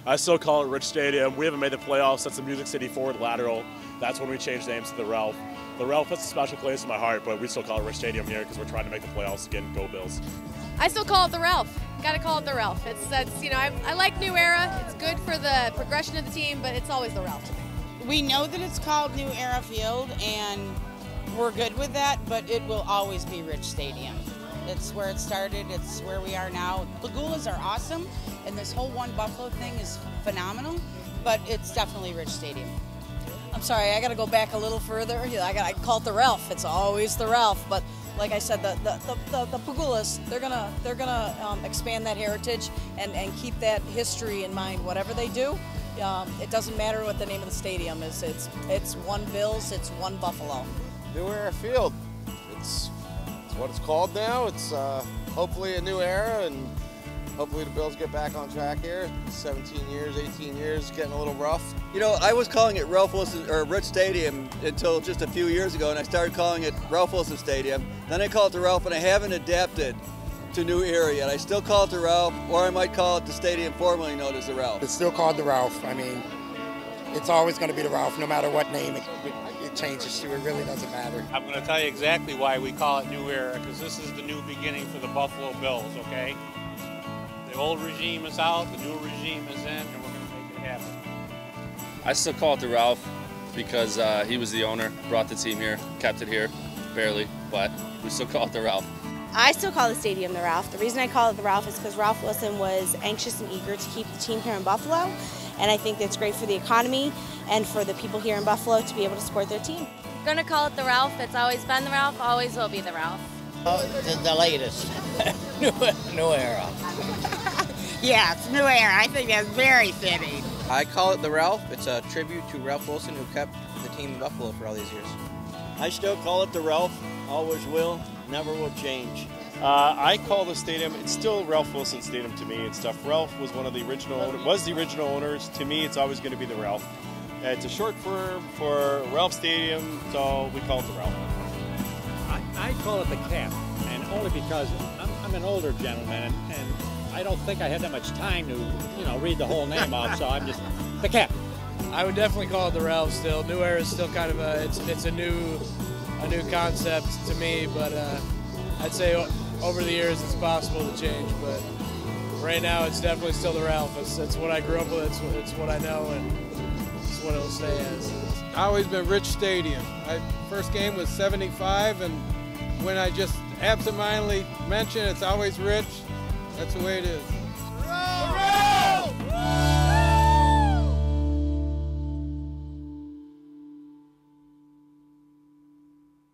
I still call it Rich Stadium. We haven't made the playoffs since the Music City Ford Lateral. That's when we changed names to the Ralph. The Ralph has a special place in my heart, but we still call it Rich Stadium here because we're trying to make the playoffs again. Go Bills. I still call it the Ralph. Gotta call it the Ralph. It's you know, I like New Era. It's good for the progression of the team, but it's always the Ralph to me. We know that it's called New Era Field, and we're good with that, but it will always be Rich Stadium. It's where it started, it's where we are now. Pagoolas are awesome, and this whole One Buffalo thing is phenomenal, but it's definitely Rich Stadium. I'm sorry, I got to go back a little further. I call it the Ralph. It's always the Ralph, but like I said, the Pagoolas, they're gonna expand that heritage and keep that history in mind. Whatever they do, it doesn't matter what the name of the stadium is. It's one Bills. It's one Buffalo. New Era Field. It's what it's called now. It's hopefully a new era, and hopefully the Bills get back on track here. 17 years, 18 years, getting a little rough. You know, I was calling it Ralph Wilson or Rich Stadium until just a few years ago, and I started calling it Ralph Wilson Stadium. Then I call it the Ralph, and I haven't adapted to New Era yet. I still call it the Ralph, or I might call it the stadium formerly known as the Ralph. It's still called the Ralph. I mean, it's always going to be the Ralph, no matter what name it changes to. It really doesn't matter. I'm going to tell you exactly why we call it New Era, because this is the new beginning for the Buffalo Bills, okay? The old regime is out, the new regime is in, and we're going to make it happen. I still call it the Ralph because he was the owner, brought the team here, kept it here, barely, but we still call it the Ralph. I still call the stadium the Ralph. The reason I call it the Ralph is because Ralph Wilson was anxious and eager to keep the team here in Buffalo, and I think that's great for the economy and for the people here in Buffalo to be able to support their team. I'm gonna call it the Ralph. It's always been the Ralph, always will be the Ralph. The latest. New Era. Yeah, it's New Era. I think that's very fitting. I call it the Ralph. It's a tribute to Ralph Wilson, who kept the team in Buffalo for all these years. I still call it the Ralph, always will, never will change. I call the stadium, it's still Ralph Wilson Stadium to me and stuff. Ralph was one of the original owners. To me, it's always going to be the Ralph. It's a short for Ralph Stadium, so we call it the Ralph. I call it the Cap, and only because I'm an older gentleman, and I don't think I had that much time to, read the whole name off, so I'm just the Cap. I would definitely call it the Ralph still. New Era is still kind of it's a new concept to me, but I'd say over the years it's possible to change, but right now it's definitely still the Ralph. It's what I grew up with, it's what I know, and it's what it'll stay as. It's always been Rich Stadium. My first game was 75, and when I just absentmindedly mention it's always Rich, that's the way it is.